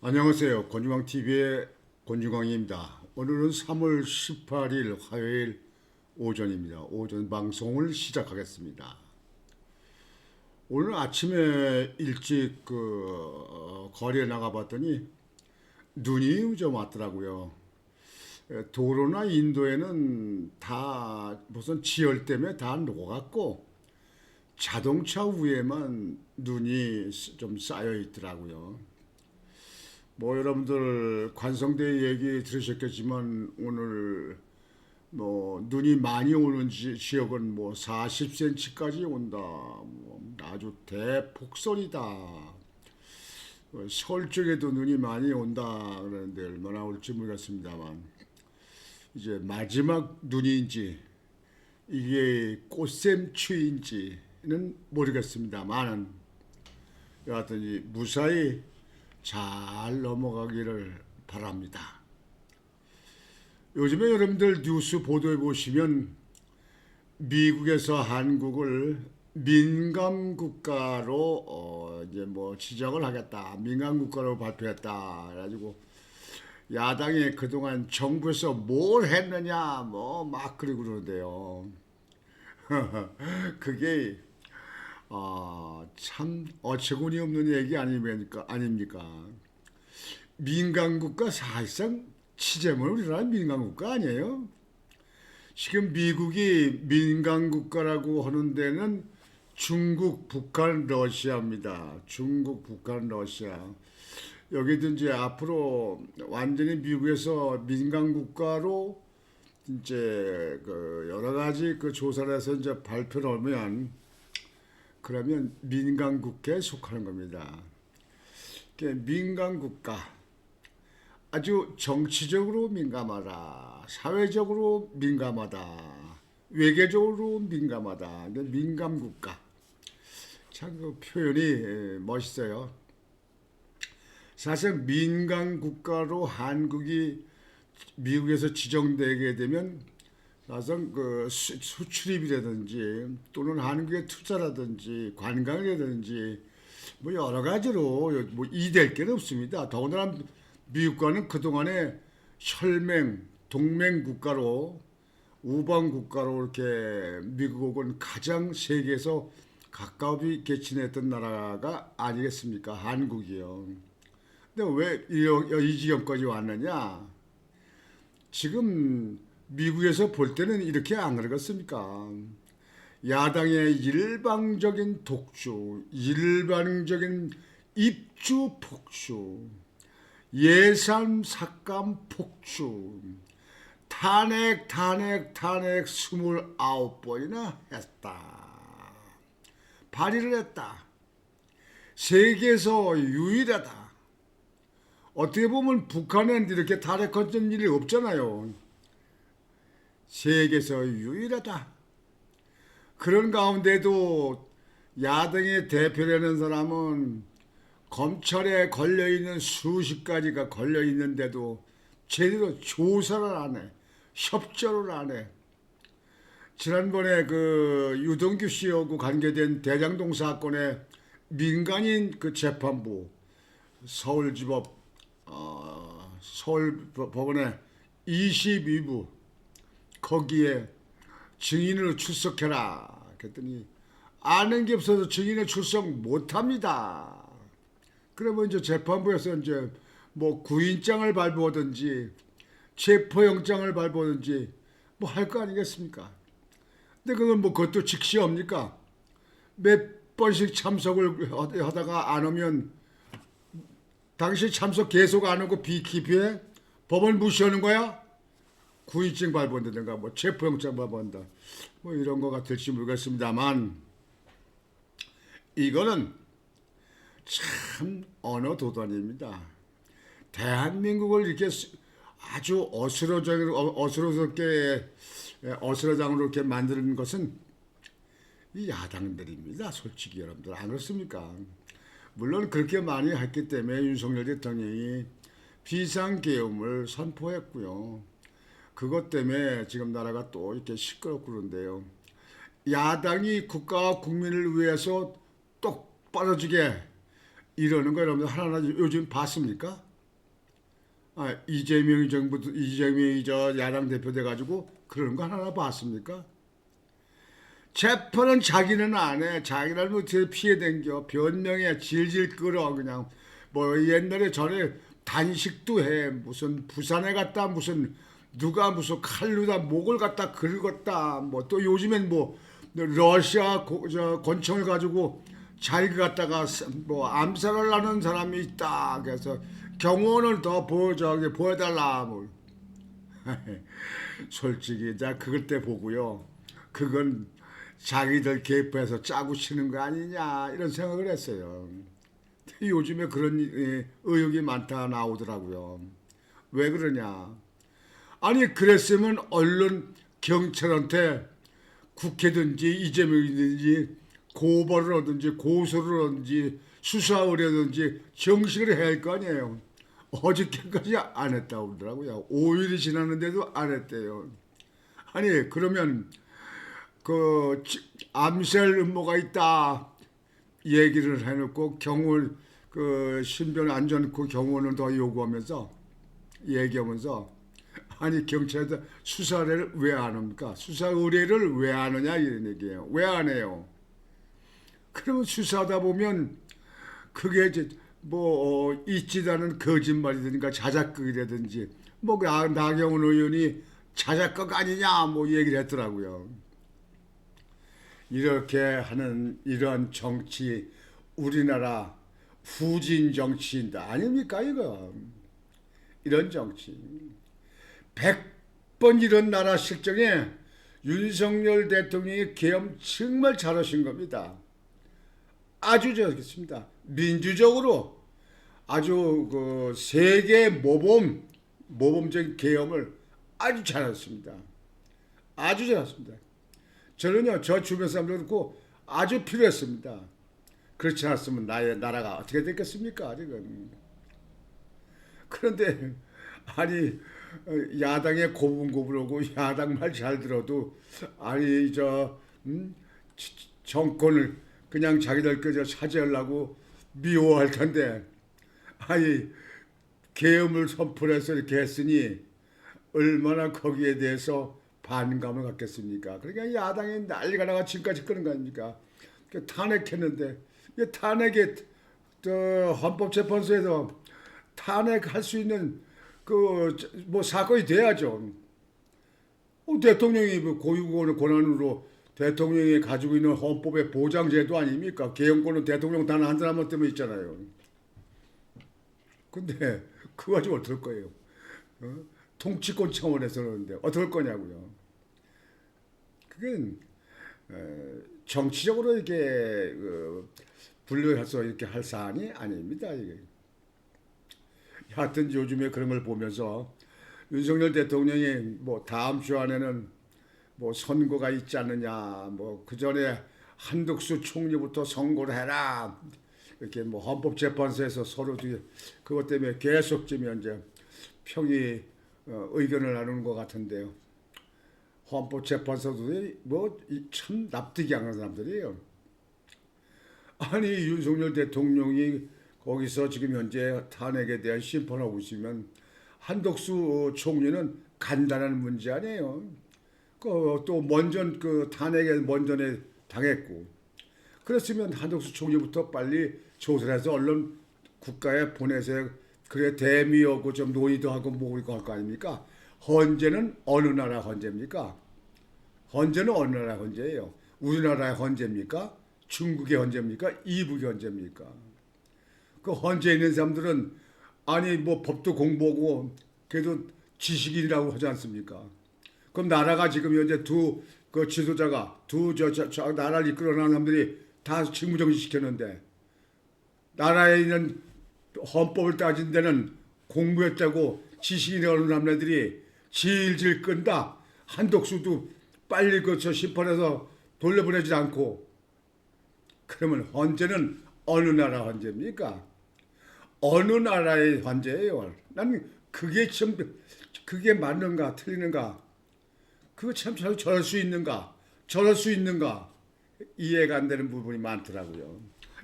안녕하세요. 권중광TV의 권중광입니다. 오늘은 3월 18일 화요일 오전입니다. 오전 방송을 시작하겠습니다. 오늘 아침에 일찍 거리에 나가봤더니 눈이 좀 왔더라고요. 도로나 인도에는 다 무슨 지열 때문에 다 녹아갔고 자동차 위에만 눈이 좀 쌓여 있더라고요. 뭐 여러분들 관성대 얘기 들으셨겠지만 오늘 뭐 눈이 많이 오는 지역은 뭐 40cm까지 온다. 뭐 아주 대폭설이다. 서울 쪽에도 눈이 많이 온다 그러는데 얼마나 올지 모르겠습니다만 이제 마지막 눈인지 이게 꽃샘추위인지는 모르겠습니다만 여하튼 무사히 잘 넘어가기를 바랍니다. 요즘에 여러분들 뉴스 보도해 보시면 미국에서 한국을 민감 국가로 이제 뭐 지정을 하겠다, 민감 국가로 발표했다. 그래가지고 야당이 그동안 정부에서 뭘 했느냐 뭐 막 그러는데요. 그게 참 어처구니 없는 얘기 아닙니까? 민간국가 사실상 치재물 우리나라 민간국가 아니에요? 지금 미국이 민간국가라고 하는 데는 중국, 북한, 러시아입니다. 중국, 북한, 러시아. 여기도 이제 앞으로 완전히 미국에서 민간국가로 이제 여러 가지 조사를 해서 이제 발표를 하면 그러면 민간국가에 속하는 겁니다. 민간국가 아주 정치적으로 민감하다, 사회적으로 민감하다, 외교적으로 민감하다. 민감국가 참 그 표현이 멋있어요. 사실 민간국가로 한국이 미국에서 지정되게 되면 나선 수출입이라든지 또는 한국의 투자라든지 관광이라든지 뭐 여러 가지로 뭐 이될 게 없습니다. 더군다나 미국과는 그동안에 혈맹, 동맹 국가로 우방 국가로 이렇게 미국은 가장 세계에서 가까이 지냈던 나라가 아니겠습니까? 한국이요. 근데 왜 이 지경까지 왔느냐? 지금 미국에서 볼 때는 이렇게 안 그러겠습니까? 야당의 일방적인 독주, 일방적인 입주 폭주, 예산 삭감 폭주, 탄핵 29번이나 했다. 발의를 했다. 세계에서 유일하다. 어떻게 보면 북한은 이렇게 탄핵했던 일이 없잖아요. 세계에서 유일하다. 그런 가운데도 야당의 대표라는 사람은 검찰에 걸려있는 수십 가지가 걸려있는데도 제대로 조사를 안 해. 협조를 안 해. 지난번에 유동규 씨하고 관계된 대장동 사건에 민간인 재판부 서울지법 서울법원의 22부 거기에 증인으로 출석해라. 그랬더니 아는 게 없어서 증인을 출석 못합니다. 그러면 이제 재판부에서 이제 뭐 구인장을 발부하든지 체포영장을 발부하든지 뭐 할 거 아니겠습니까? 근데 그건 뭐 그것도 직시합니까? 몇 번씩 참석을 하다가 안 오면 당시 참석 계속 안 오고 비키피해 법을 무시하는 거야? 구인증 발부한다든가 뭐 체포영장 발부한다 뭐 이런 거 같을지 모르겠습니다만 이거는 참 언어도단입니다. 대한민국을 이렇게 아주 어스러장으로 이렇게 만드는 것은 이 야당들입니다. 솔직히 여러분들 안 그렇습니까? 물론 그렇게 많이 했기 때문에 윤석열 대통령이 비상계엄을 선포했고요. 그것 때문에 지금 나라가 또 이렇게 시끄럽고 그런데요. 야당이 국가와 국민을 위해서 똑바로지게 이러는 거 여러분들 하나하나 요즘 봤습니까? 이재명이 정부 이재명이 저 야당 대표 돼 가지고 그런 거 하나 봤습니까? 재판은 자기는 안 해. 자기는 어떻게 피해 댕겨. 변명해. 질질 끌어. 그냥 뭐 옛날에 전에 단식도 해. 무슨 부산에 갔다 무슨 누가 무슨 칼로다 목을 갖다 긁었다. 뭐 또 요즘엔 뭐 러시아 저 권총을 가지고 자기가 갖다가 뭐 암살을 하는 사람이 있다. 그래서 경호원을 더 저기 보여달라. 뭐. 솔직히 자 그걸 때 보고요. 그건 자기들 개입해서 짜고 치는 거 아니냐 이런 생각을 했어요. 요즘에 그런 의혹이 많다 나오더라고요. 왜 그러냐? 아니 그랬으면 얼른 경찰한테 국회든지 이재명이든지 고발을 하든지 고소를 하든지 수사 의뢰든지 정식을 해야 할 거 아니에요. 어저께까지 안 했다고 그러더라고요. 5일이 지났는데도 안 했대요. 아니 그러면 그 암살 음모가 있다 얘기를 해놓고 경호를 그 신변 안전코 경호원을 더 요구하면서 얘기하면서 아니 경찰에서 수사를 왜 안 합니까? 수사 의뢰를 왜 안 하냐 이런 얘기예요. 왜 안 해요? 그러면 수사하다 보면 그게 이제 뭐 있지도 않은 거짓말이든가 자작극이라든지 뭐 나경원 의원이 자작극 아니냐 뭐 얘기를 했더라고요. 이렇게 하는 이런 정치 우리나라 후진 정치인다 아닙니까 이거 이런 정치 100번 이런 나라 실정에 윤석열 대통령이 계엄 정말 잘하신 겁니다. 아주 좋겠습니다. 민주적으로 아주 그 세계 모범적인 계엄을 아주 잘했습니다. 아주 잘했습니다. 저는요 저 주변 사람들 그렇고 아주 필요했습니다. 그렇지 않았으면 나라가 어떻게 됐겠습니까 지금. 그런데 아니 야당에 고분고분하고 야당 말 잘 들어도 아니 정권을 그냥 자기들 그저 차지하려고 미워할 텐데 아니 계엄을 선포해서 이렇게 했으니 얼마나 거기에 대해서 반감을 갖겠습니까? 그러니까 야당이 난리가 나가 지금까지 끄는 거 아닙니까? 탄핵했는데 탄핵에 헌법재판소에서 탄핵할 수 있는 그 뭐 사건이 돼야죠. 대통령이 고유권의 권한으로 대통령이 가지고 있는 헌법의 보장제도 아닙니까? 개헌권은 대통령 단 한 사람 때문에 있잖아요. 근데 그거 가지고 어떨 거예요? 통치권 차원에서 그러는데 어떨 거냐고요. 그게 정치적으로 이렇게 분류해서 이렇게 할 사안이 아닙니다. 이게. 하여튼 요즘에 그런 걸 보면서 윤석열 대통령이 뭐 다음 주 안에는 뭐 선거가 있지 않느냐, 뭐 그 전에 한덕수 총리부터 선고를 해라. 이렇게 뭐 헌법재판소에서 서로 그것 때문에 계속 지금 이제 평이 의견을 나누는 것 같은데요. 헌법재판소도 뭐 참 납득이 안 가는 사람들이에요. 아니 윤석열 대통령이 거기서 지금 현재 탄핵에 대한 심판하고 있으면 한덕수 총리는 간단한 문제 아니에요. 또 먼저 그 탄핵에 먼저에 당했고 그랬으면 한덕수 총리부터 빨리 조사를 해서 얼른 국가에 보내서 그래 대미하고 좀 논의도 하고 뭐 이거 할 거 아닙니까? 헌재는 어느 나라 헌재입니까? 헌재는 어느 나라 헌재예요? 우리나라의 헌재입니까? 중국의 헌재입니까? 이북의 헌재입니까? 그 헌재에 있는 사람들은 아니 뭐 법도 공부하고 그래도 지식인이라고 하지 않습니까? 그럼 나라가 지금 현재 그 지도자가 저 나라를 이끌어가는 사람들이 다 직무정지 시켰는데 나라에 있는 헌법을 따진 데는 공부했다고 지식인이라는 사람들이 질질 끈다. 한덕수도 빨리 저 심판해서 돌려보내지 않고 그러면 헌재는 어느 나라 헌재입니까? 어느 나라의 헌재예요? 나는 그게 맞는가 틀리는가? 그거 참 저럴 수 있는가? 저럴 수 있는가? 이해가 안 되는 부분이 많더라고요.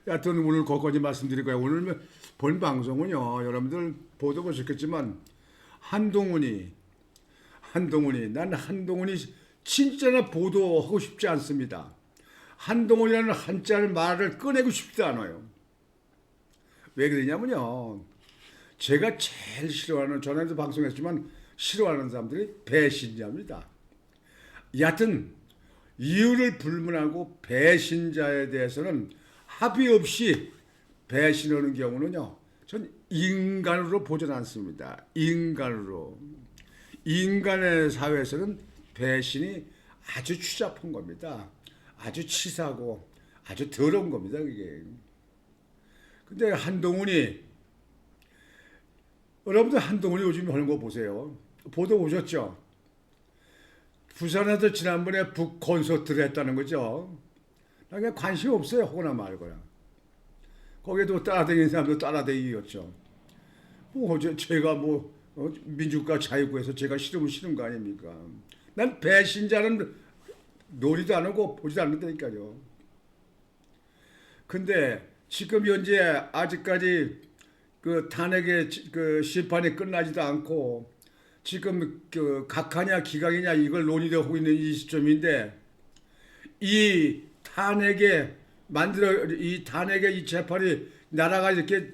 여하튼 오늘 거기까지 말씀드릴 거예요. 오늘 본 방송은요. 여러분들 보도 보셨겠지만 한동훈이 난 한동훈이 진짜나 보도하고 싶지 않습니다. 한동훈이라는 한자를 말을 꺼내고 싶지 않아요. 왜 그러냐면요. 제가 제일 싫어하는, 전에도 방송했지만 싫어하는 사람들이 배신자입니다. 여하튼 이유를 불문하고 배신자에 대해서는 합의 없이 배신하는 경우는요, 전 인간으로 보지 않습니다. 인간의 사회에서는 배신이 아주 추잡한 겁니다. 아주 치사하고 아주 더러운 겁니다, 그게. 근데 여러분들 한동훈이 요즘 하는 거 보세요. 보도 보셨죠? 부산에서 지난번에 북 콘서트를 했다는 거죠. 나 그냥 관심 없어요, 하거나 말거나. 거기에도 따라다니는 사람도 따라다니겠죠. 제가 민주과 자유구에서 제가 싫으면 싫은 거 아닙니까? 난 배신자는 놀이도 안 하고 보지도 않는다니까요. 근데 지금 현재 아직까지 그 탄핵의 그 심판이 끝나지도 않고 지금 그 각하냐 기각이냐 이걸 논의되고 있는 이 시점인데 이 탄핵의 이 재판이 나라가 이렇게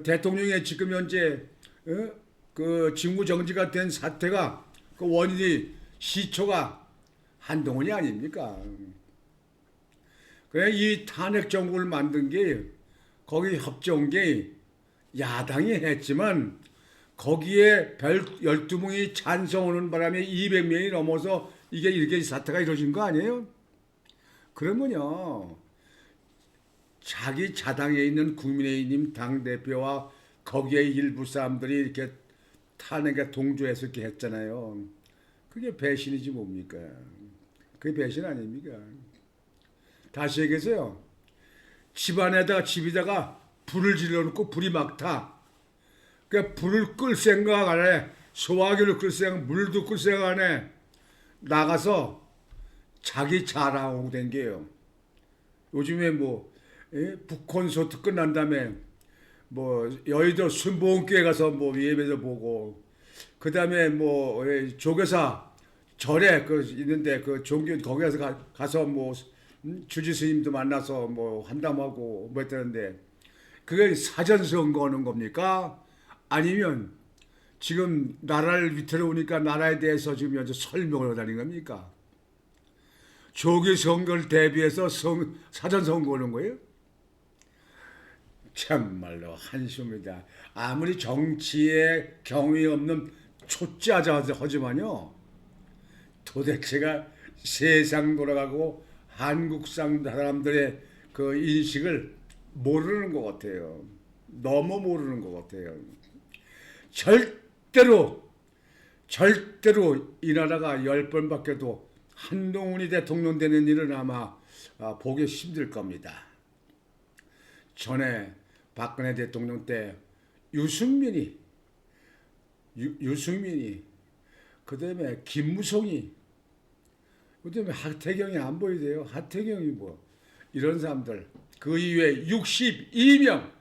대통령의 지금 현재 그 직무 정지가 된 사태가 그 원인이 시초가 한동훈이 아닙니까? 그래 이 탄핵 정부를 만든 게 거기 협조한 게 야당이 했지만 거기에 별 12명이 찬성하는 바람에 200명이 넘어서 이게 이렇게 사태가 이루어진 거 아니에요? 그러면요. 자기 자당에 있는 국민의힘 당대표와 거기에 일부 사람들이 이렇게 탄핵에 동조해서 이렇게 했잖아요. 그게 배신이지 뭡니까? 그게 배신 아닙니까? 다시 얘기해서요. 집에다가 불을 질러놓고 불이 막 타. 그 불을 끌 생각 안 해. 소화기를 끌 생각, 물도 끌 생각 안 해. 나가서 자기 자랑하고 댕겨요. 요즘에 북콘서트 끝난 다음에 여의도 순복음교회 가서 예배도 보고 그 다음에 조교사 절에 있는데 그 종교 거기 가서 주지 스님도 만나서 한담하고 했다는데 그게 사전 선거하는 겁니까? 아니면 지금 나라를 위태로우니까 나라에 대해서 지금 현재 설명을 하다는 겁니까? 조기 선거를 대비해서 사전 선거하는 거예요? 참말로 한심합니다. 아무리 정치에 경험이 없는 초짜하지만요. 도대체가 세상 돌아가고 한국 사람들의 그 인식을 모르는 것 같아요. 너무 모르는 것 같아요. 절대로 이 나라가 10번 바뀌어도 한동훈이 대통령 되는 일은 아마 보기 힘들 겁니다. 전에 박근혜 대통령 때 유승민이 그 다음에 김무성이 그 다음에 하태경이 안 보이세요? 하태경이 이런 사람들 그 이후에 62명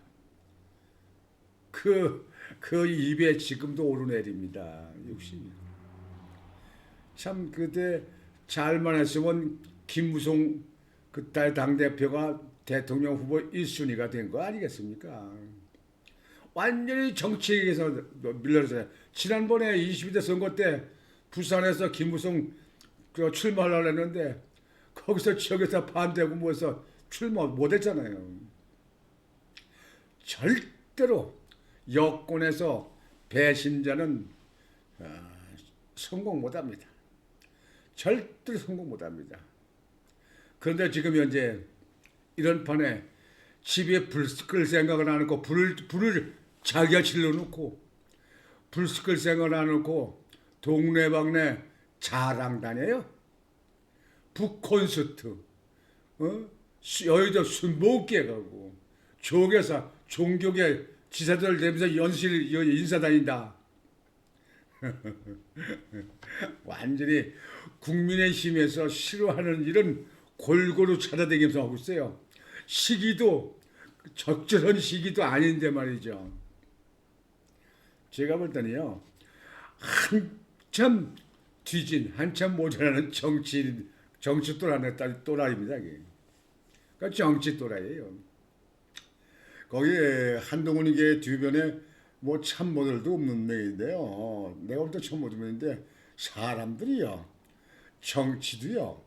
그 입에 지금도 오르내립니다. 60명. 참 그때 잘만 했으면 김무성 그때 당대표가 대통령 후보 1순위가 된 거 아니겠습니까? 완전히 정치에서 밀려났어요. 지난번에 22대 선거 때 부산에서 김무성 출마하려고 했는데 거기서 지역에서 반대하고 모여서 출마 못했잖아요. 절대로 여권에서 배신자는 성공 못합니다. 절대로 성공 못합니다. 그런데 지금 현재 이런 판에 집에 불 끌 생각을 안 하고 불을 자기가 질러놓고 불 끌 생각을 안 하고 동네방네 자랑 다녀요. 북콘서트, 여의도 순복음교회 가고 조교사, 종교계 지사들 내면서 연실 인사 다닌다. 완전히 국민의힘에서 싫어하는 일은 골고루 찾아다니면서 하고 있어요. 시기도 적절한 시기도 아닌데 말이죠. 제가 볼 때는요. 한참 뒤진 한참 모자라는 정치 또라이입니다. 이게. 그러니까 정치 또라이예요. 거기에 한동훈이게 주변에 뭐 참모들도 없는 메인데요. 내가 볼 때 참모들인데 사람들이요, 정치도요,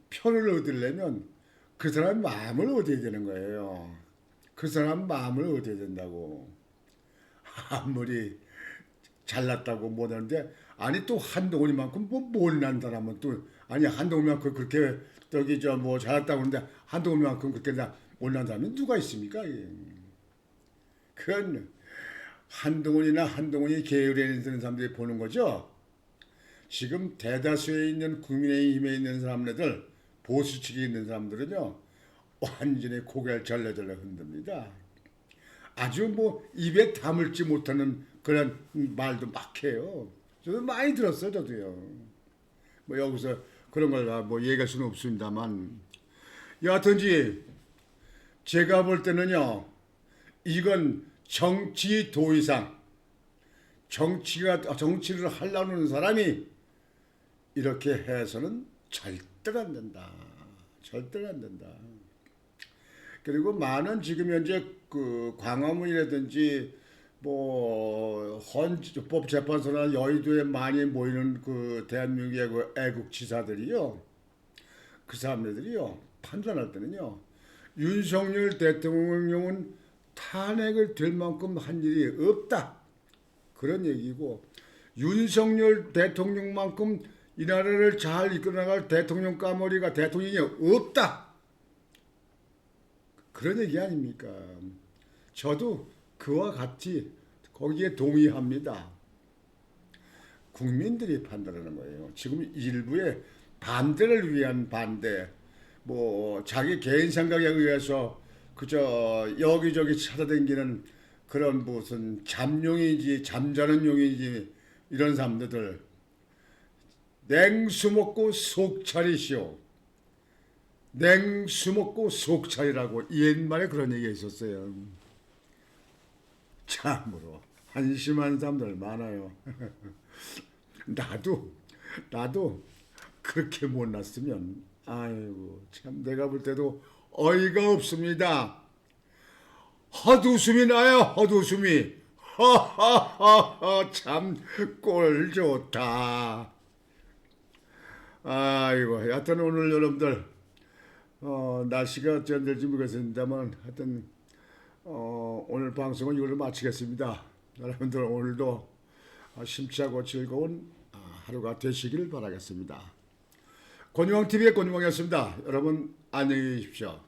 표를 얻으려면 그 사람 마음을 얻어야 되는 거예요. 그 사람 마음을 얻어야 된다고. 아무리 잘났다고 못하는데, 아니 또 한동훈이만큼 뭐 못난 사람은 또, 아니 한동훈만큼 그렇게 저기 저 뭐 잘났다고 하는데 한동훈만큼 그렇게 못난 사람이 누가 있습니까? 그건 한동훈이나 한동훈이 계열에 있는 사람들이 보는 거죠. 지금 대다수에 있는 국민의힘에 있는 사람들, 보수 측에 있는 사람들은요, 완전히 고개를 절레절레 흔듭니다. 아주 뭐 입에 다물지 못하는 그런 말도 막 해요. 저도 많이 들었어요, 저도요. 뭐 여기서 그런 걸 뭐 얘기할 수는 없습니다만, 여하튼지 제가 볼 때는요, 이건 정치 도의상, 정치를 하려는 사람이 이렇게 해서는 절대로 안 된다. 절대로 안 된다. 그리고 많은 지금 현재 그 광화문이라든지 뭐 헌법재판소나 여의도에 많이 모이는 그 대한민국의 그 애국지사들이요, 그 사람들이요 판단할 때는요, 윤석열 대통령은 탄핵을 될 만큼 한 일이 없다, 그런 얘기고, 윤석열 대통령만큼 이 나라를 잘 이끌어나갈 대통령 까머리가 대통령이 없다, 그런 얘기 아닙니까? 저도 그와 같이 거기에 동의합니다. 국민들이 판단하는 거예요. 지금 일부의 반대를 위한 반대, 뭐 자기 개인 생각에 의해서 그저 여기저기 찾아다니는 그런 무슨 잠룡이지 잠자는 용이지 이런 사람들, 냉수 먹고 속 차리시오. 냉수 먹고 속 차리라고 옛말에 그런 얘기가 있었어요. 참으로 한심한 사람들 많아요. 나도 그렇게 못났으면, 아이고 참, 내가 볼 때도 어이가 없습니다. 헛웃음이 나요, 헛웃음이. 허허허허, 참 꼴 좋다. 아이고, 여하튼 오늘 여러분들 날씨가 어찌 될지 모르겠습니다만, 하여튼 오늘 방송은 이걸로 마치겠습니다. 여러분들 오늘도 심차고 즐거운 하루가 되시길 바라겠습니다. 권유왕TV의 권유왕이었습니다. 여러분 안녕히 계십시오.